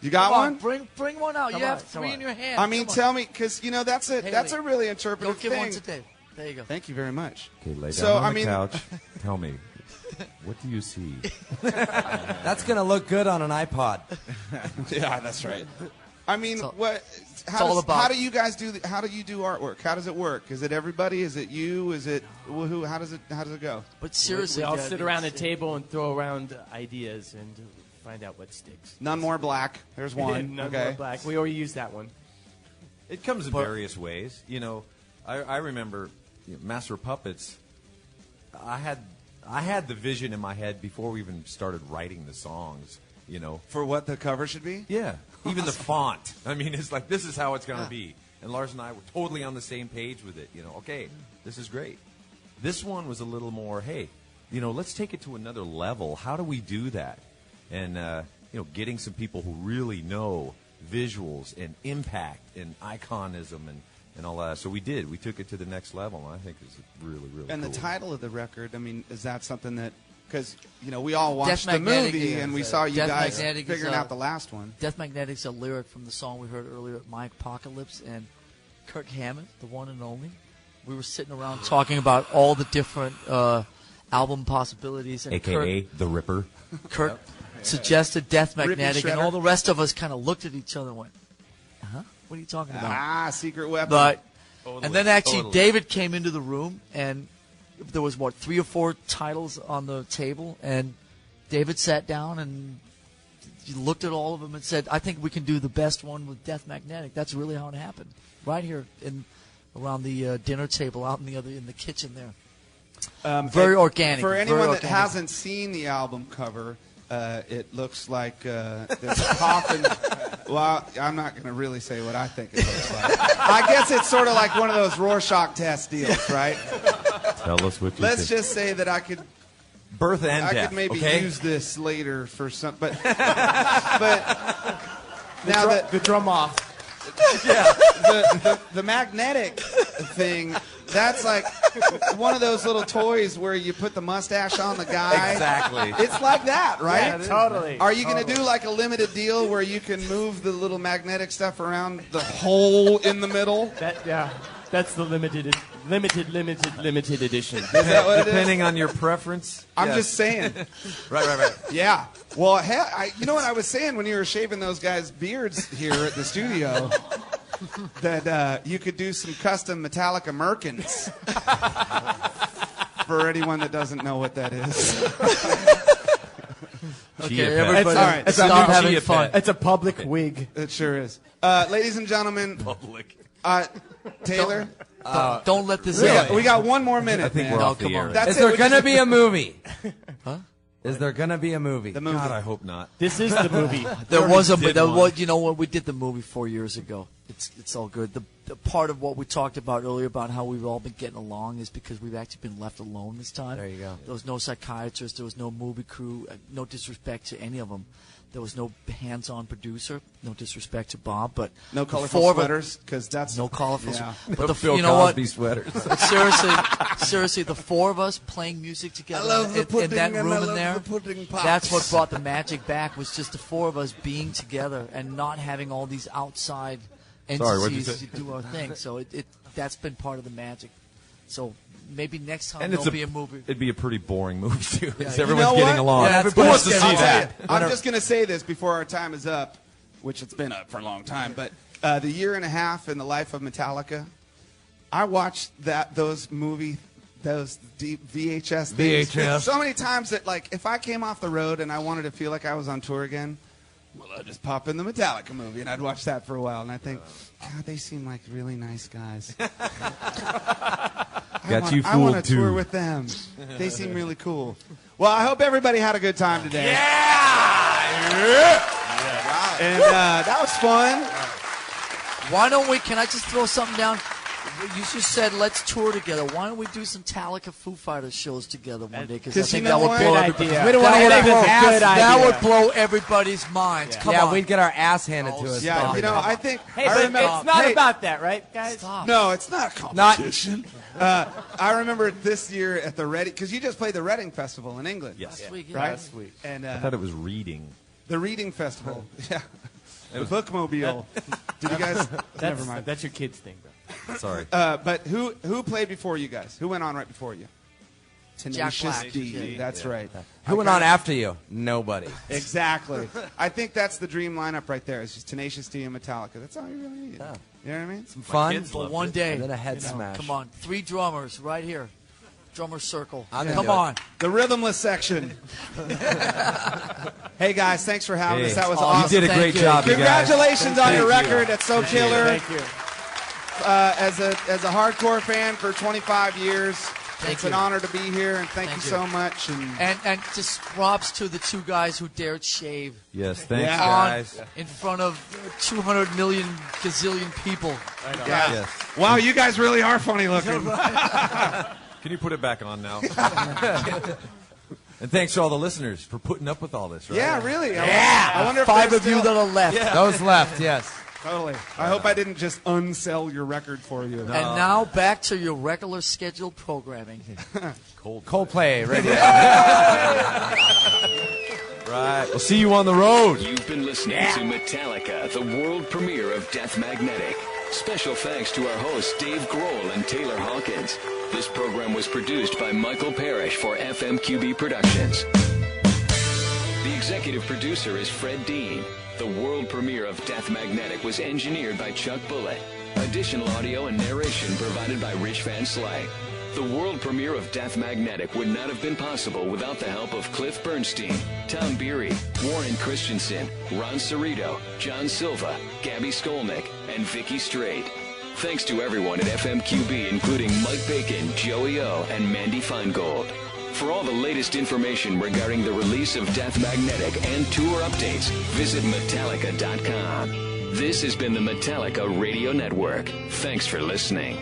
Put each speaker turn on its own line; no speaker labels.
You got one?
Bring one out. You have three in your hand.
I mean, tell me, because that's a really interpretive
thing.
Go
give one to Dave. There you go.
Thank you very much.
Okay, lay down on the couch. Tell me, what do you see?
That's gonna look good on an iPod.
Yeah, that's right. I mean, how do you guys do? How do you do artwork? How does it work? Is it everybody? Is it you? Is it who? How does it go?
But seriously,
we all sit around a table and throw around ideas and find out what sticks.
None more black. There's one.
None more black. We already used that one.
It comes in various ways. You know, I remember Master of Puppets. I had the vision in my head before we even started writing the songs. You know,
for what the cover should be.
Yeah, even the font. I mean, it's like this is how it's going to be. And Lars and I were totally on the same page with it. You know, okay, this is great. This one was a little more, hey, you know, let's take it to another level. How do we do that? And you know, getting some people who really know visuals and impact and iconism and all that. So we did. We took it to the next level. And I think it's really, really
And
cool.
the title of the record, I mean, is that something that, because, you know, we all watched the movie and we saw you guys figuring out the last one.
Death Magnetic's a lyric from the song we heard earlier, My Apocalypse, and Kirk Hammett, the one and only. We were sitting around talking about all the different album possibilities. And
AKA The Ripper.
Kirk suggested Death Magnetic, and all the rest of us kind of looked at each other and went, huh? What are you talking about?
Secret weapon.
But, and then actually David came into the room, and there was, 3 or 4 titles on the table, and David sat down and looked at all of them and said, I think we can do the best one with Death Magnetic. That's really how it happened. Right here around the dinner table out in the kitchen there. Very organic.
For anyone that hasn't seen the album cover, it looks like there's a coffin. Well, I'm not going to really say what I think it looks like. I guess it's sort of like one of those Rorschach test deals, right?
Tell us what you
Let's
think.
just say that I could
birth and
I
death,
could maybe
okay?
use this later for some, but now
the drum off.
Yeah, the magnetic thing. That's like one of those little toys where you put the mustache on the guy.
Exactly.
It's like that, right?
Yeah, totally.
Are you going to do like a limited deal where you can move the little magnetic stuff around the hole in the middle?
That's the limited edition.
Is that what it is?
Depending on your preference.
I'm just saying.
Right.
Yeah. Well, you know what I was saying when you were shaving those guys' beards here at the studio? That you could do some custom Metallica merkins for anyone that doesn't know what that is.
Okay, everybody,
all right.
stop having fun.
It's a public wig.
It sure is. Ladies and gentlemen,
Public.
Taylor,
don't let this
we got one more minute.
I think
man.
we're off the
come
air.
on.
That's
Is
it.
there gonna be a movie?
Huh?
Is there gonna be a movie?
The movie.
God, I hope not.
This is the movie.
There was a,
did
there
one.
was, you know what? We did the movie 4 years ago. It's all good. The part of what we talked about earlier about how we've all been getting along is because we've actually been left alone this time.
There you go.
There was no psychiatrist. There was no movie crew. No disrespect to any of them. There was no hands-on producer. No disrespect to Bob, but
No
the
colorful
four of us-
sweaters, because that's
No colorful.
Yeah.
But the,
Bill
you know what?
Cosby sweaters.
But seriously, the four of us playing music together
I love the
in that
pudding and
room
I
in
love
there.
the pudding pops.
That's what brought the magic back. Was just the four of us being together and not having all these outside
Sorry, what'd you
entities
say?
to do our thing. So that's been part of the magic. So maybe next time
And
there'll be a movie.
It'd be a pretty boring movie too.
Yeah,
Because
you
everyone's
know
getting
what?
along.
Yeah,
Who wants to see
I'll tell
that?
you, I'm just going to say this before our time is up, which it's been up for a long time, but the year and a half in the life of Metallica, I watched those deep VHS things
VHS.
so many times that, like, if I came off the road and I wanted to feel like I was on tour again, well, I'd just pop in the Metallica movie, and I'd watch that for a while, and I think, God, they seem like really nice guys. I want to tour with them. They seem really cool. Well, I hope everybody had a good time today. Yeah! And that was fun.
Why don't we? Can I just throw something down? You just said let's tour together. Why don't we do some Metallica Foo Fighters shows together one day? Because I think that would blow
Good
everybody.
idea.
We don't want to get our
Good
ass.
idea.
That would blow everybody's minds. Come
Yeah,
on.
we'd get our ass handed to us.
Yeah,
every
you know,
night.
I think
Hey,
I
but
remember.
it's not
hey,
about that, right, guys?
Stop.
No, it's not a competition. I remember this year at the Reading, because you just played the Reading Festival in England.
Yes.
Last week, yeah.
Right?
Last week.
And
I thought it was reading.
the Reading Festival. Yeah. The bookmobile. Did you guys? Never mind.
That's your kid's thing, bro.
Sorry.
But who played before you guys? Who went on right before you? Tenacious
Black.
D. That's right.
Who went on after you? Nobody.
Exactly. I think that's the dream lineup right there. It's just Tenacious D and Metallica. That's all you really need.
Yeah.
You know what I mean?
Some fun.
kids
For
loved
one
it.
day.
And then a head smash.
Come on. 3 drummers right here. Drummer circle.
I'm
Come
into it.
on.
The rhythmless section. Hey guys, thanks for having
Hey.
us. That was
Oh,
awesome.
You did a
Thank
great
you.
job, you guys.
Congratulations on your
Thank you.
record. That's so killer.
Thank you.
As a hardcore fan for 25 years, it's an
you.
honor to be here, and thank you
Thank you.
so much.
And just props to the 2 guys who dared shave
Yes, thanks,
Yeah.
guys.
in front of 200 million gazillion people.
Yeah.
Yes.
Wow, you guys really are funny looking.
Can you put it back on now? And thanks to all the listeners for putting up with all this, right?
Yeah, really. I wonder if
5
they're
of you
still-
that are left.
Those left, yes.
Totally. I hope I didn't just unsell your record for you.
And now back to your regular scheduled programming.
Coldplay, radio.
Right. We'll see you on the road.
You've been listening to Metallica, the world premiere of Death Magnetic. Special thanks to our hosts Dave Grohl and Taylor Hawkins. This program was produced by Michael Parrish for FMQB Productions. The executive producer is Fred Dean. The world premiere of Death Magnetic was engineered by Chuck Bullitt. Additional audio and narration provided by Rich Van Slyke. The world premiere of Death Magnetic would not have been possible without the help of Cliff Bernstein, Tom Beery, Warren Christensen, Ron Cerrito, John Silva, Gabby Skolnick, and Vicky Strait. Thanks to everyone at FMQB, including Mike Bacon, Joey O, and Mandy Feingold. For all the latest information regarding the release of Death Magnetic and tour updates, visit Metallica.com. This has been the Metallica Radio Network. Thanks for listening.